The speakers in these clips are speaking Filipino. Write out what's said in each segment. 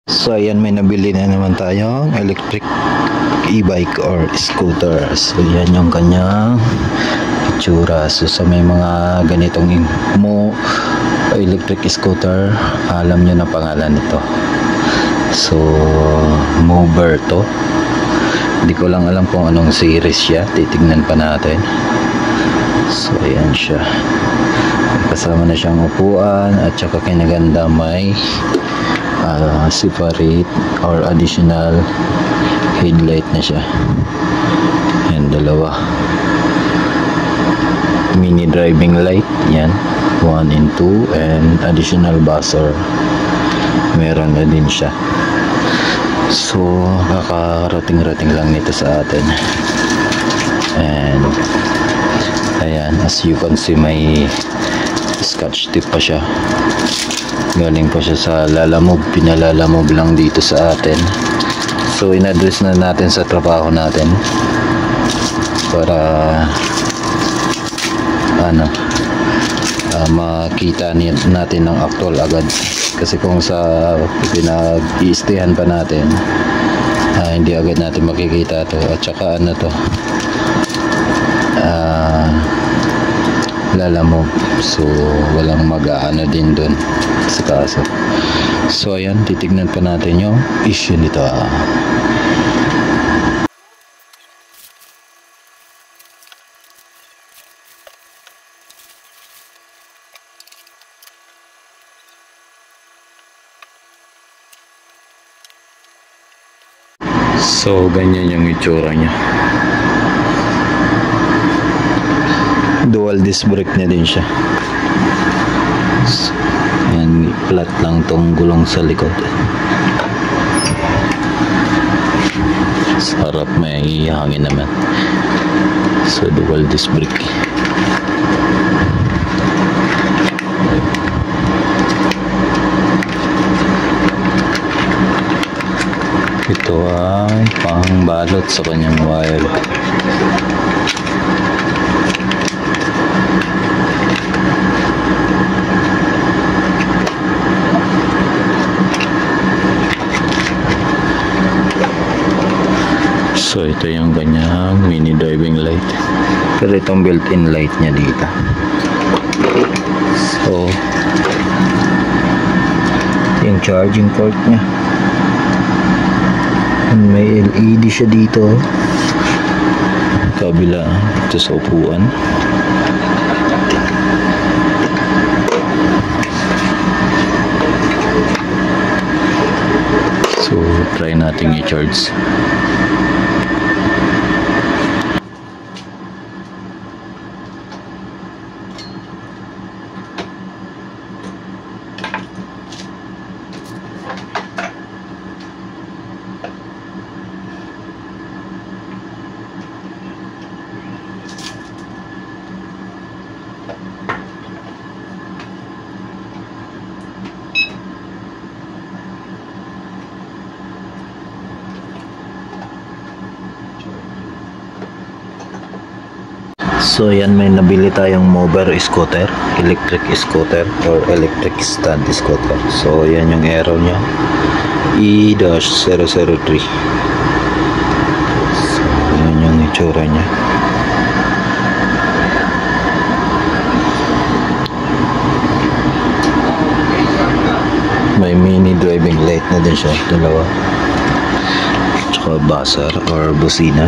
So ayan, may nabili na naman tayong electric e-bike or scooter. So yan yung kanyang itsura. So sa may mga ganitong electric scooter, alam nyo na pangalan nito. So Mover to. Hindi ko lang alam kung anong series siya. Titignan pa natin. So ayan siya. Kasama na siyang upuan at saka kinaganda may separate or additional headlight na siya. Yan, dalawa. Mini driving light. Yan. 1 and 2 and additional buzzer. Meron na din siya. So, kakarating-rating lang nito sa atin. And ayan, as you can see, may scotch tip pa siya. Galing pa siya sa Lalamove. Pinalalamove lang dito sa atin. So in-address na natin sa trabaho natin para makita natin ng actual agad. Kasi kung sa pinag-i-stayan pa natin, hindi agad natin makikita to. At saka Lalamove. So walang mag-aano din dun sa kaso. So ayan, titignan pa natin yung issue nito. So ganyan yung itsura niya. Dual disc brake na din siya. Yan, flat lang tong gulong sa likod. Sa harap may hangin naman. So dual disc brake. Ito ay pangbalot sa kanyang wire. So ito yung kanyang mini driving light. Pero itong built-in light niya dito. So yung charging port niya. May LED siya dito. Kabila ito sa upuan. So try natin i-charge. So yan, may nabili tayong Mover scooter, electric scooter or electric stand scooter. So yan yung arrow niya, E-003. So yan yung itsura niya. May mini driving light na din siya, dalawa. Tsaka buzzer or busina.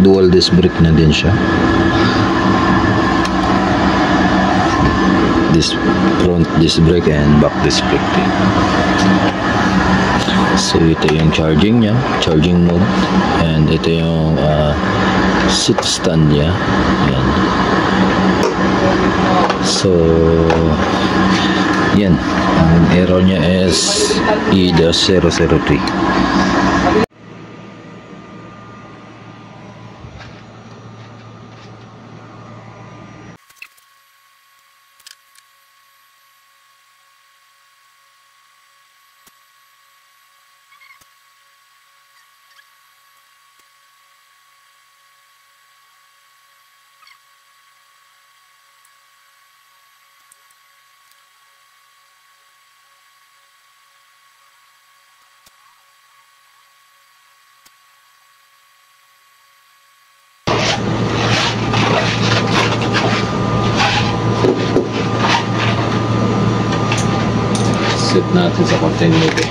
Dual disc brake na din siya. Front disc brake and back disc brake. So ito yung charging niya, charging mode, and ito yung seat stand niya. Yan. So yan, ang error niya is E-003. set natin sa continuity.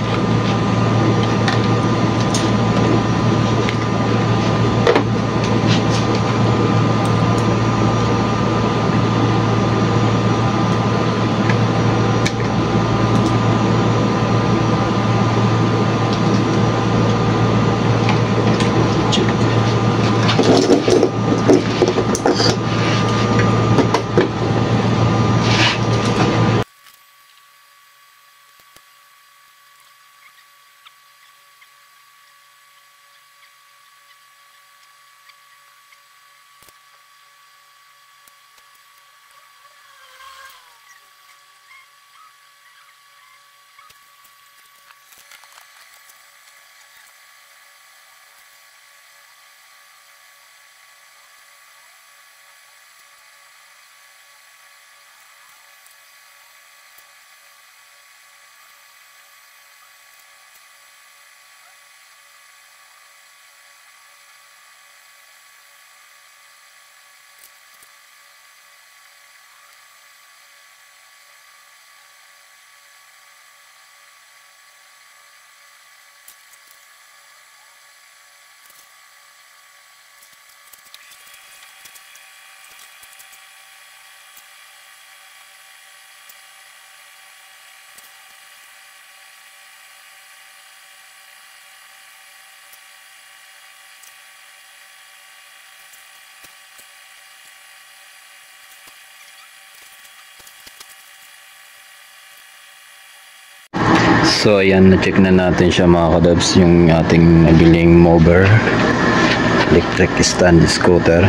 So ayan, na-check na natin siya mga kadabs, yung ating nabiling mover, electric stand scooter.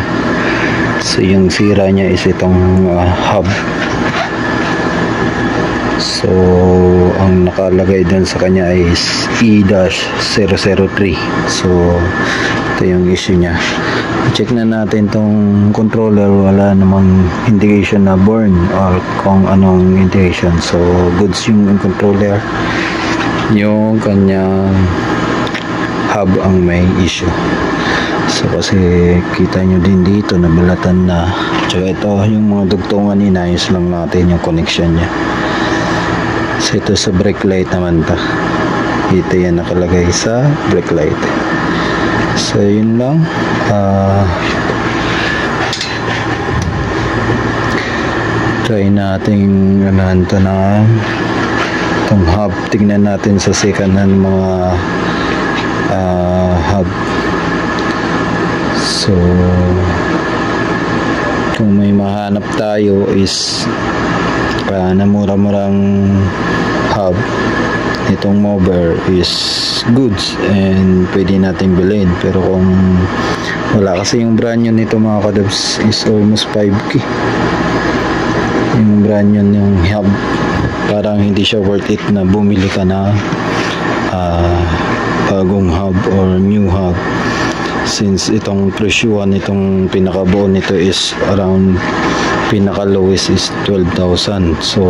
So yung sira niya is itong hub. So ang nakalagay dun sa kanya is E-003. So ito yung issue niya. Check na natin tong controller, wala namang indication na burn or kung anong indication. So goods yung controller, yung kanyang hub ang may issue. So kasi kita nyo din dito nabalatan na. Tsaka ito yung mga dugtungan, inayos lang natin yung connection nya. So ito sa brake light naman ta, ito yan nakalagay sa brake light. So yun lang. Try natin ganahan to na itong hub. Tignan natin sa second hand mga hub. So kung may mahanap tayo is na mura-murang hub, itong mover is goods and pwede natin bilhin. Pero kung wala, kasi yung brand new nito mga kadabs is almost 5K yung brand new yung hub. Parang hindi siya worth it na bumili ka na bagong hub or new hub, since itong presyuan nitong pinakabuo nito is around, pinaka lowest is 12,000. So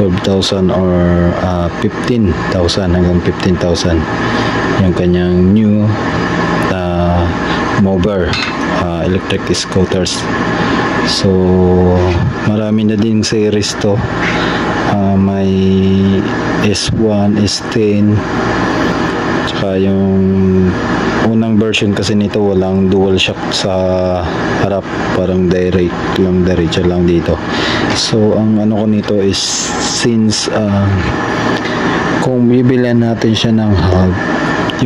12,000 or 15,000 hanggang 15,000 yung kanyang new mover, electric scooters. So marami na din series to. May S1, S10, tsaka yung unang version kasi nito walang dual shock sa harap, parang diretso lang dito. So ang ano ko nito is, since kung bibilihan natin siya ng hub,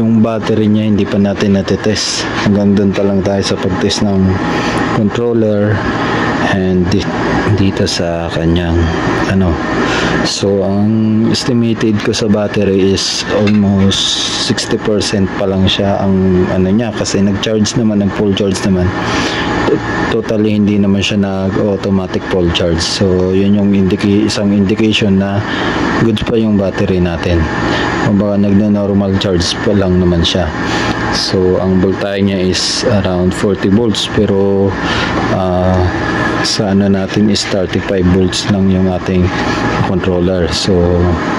yung battery niya hindi pa natin natetest. Hanggang doon pa lang tayo sa pagtest ng controller and dito sa kanyang ano. So ang estimated ko sa battery is almost 60% pa lang siya ang ano niya, kasi nag-charge naman, nag-full charge naman. Totally hindi naman siya nag-automatic full charge. So yun yung isang indication na goods pa yung battery natin. Kumbaga nagna-normal charge pa lang naman siya. So ang voltage niya is around 40 volts, pero sa ano natin is 35 volts lang yung ating controller. So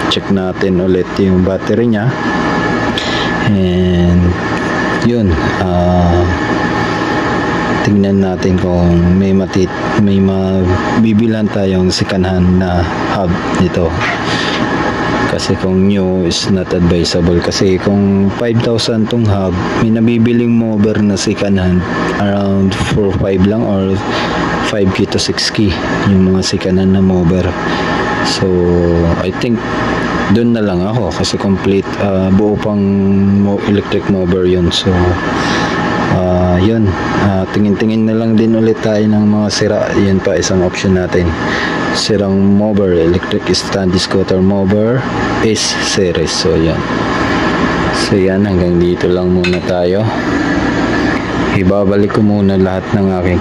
check natin ulit yung battery niya, and yun, tingnan natin kung may mabibilan tayong second hand na hub nito. Kasi kung new is not advisable, kasi kung 5,000 tong hub, may nabibiling mover na second hand around 4-5 lang or 5k to 6k yung mga second hand na mover. So I think doon na lang ako kasi complete buo pang electric mover yun. So yun, tingin-tingin na lang din ulit tayo ng mga sira. Yun pa isang option natin, sirang mover, electric stand scooter mover is series. So yan, hanggang dito lang muna tayo. Ibabalik ko muna lahat ng aking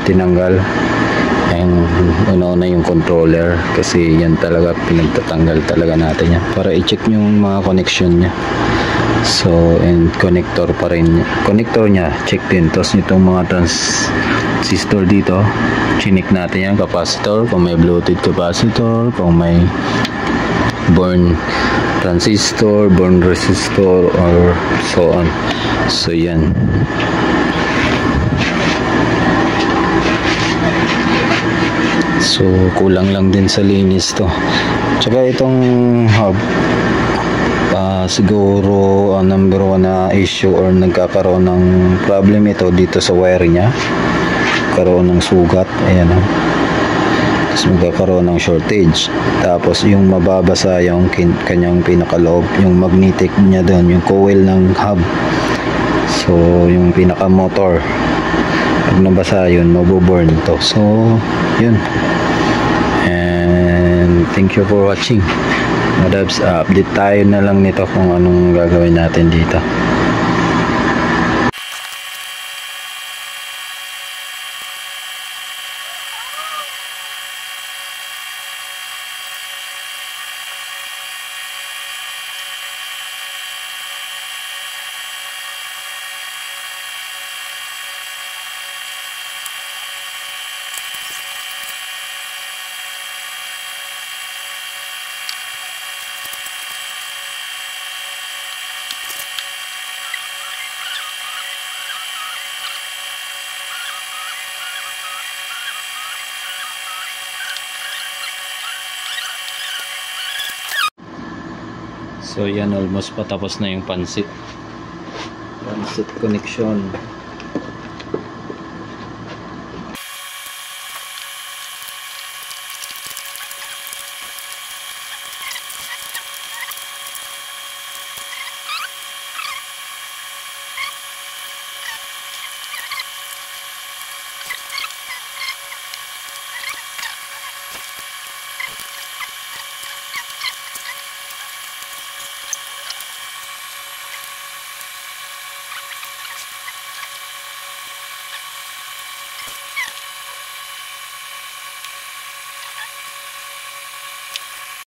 tinanggal. Yung una-una yung controller, kasi yan talaga pinagtatanggal talaga natin yan para i-check yung mga connection nya. So, and connector pa rin, connector nya check din. Tapos itong mga transistor dito, chinik natin yan, capacitor, kung may Bluetooth capacitor, kung may born transistor, born resistor, or so on. So yan. So kulang lang din sa linis to. Tsaka itong hub, siguro number 1 na issue or nagkakaroon ng problem ito dito sa wire nya, karoon ng sugat. Ayan, tapos magkakaroon ng shortage. Tapos yung mababasa yung kanyang pinakaloob, yung magnetic nya doon, yung coil ng hub. So yung pinaka motor, pag nabasa yun, mabuburn to. So yun, and thank you for watching. Madabs, update tayo na lang nito kung anong gagawin natin dito. So yan, almost patapos na yung pansit connection.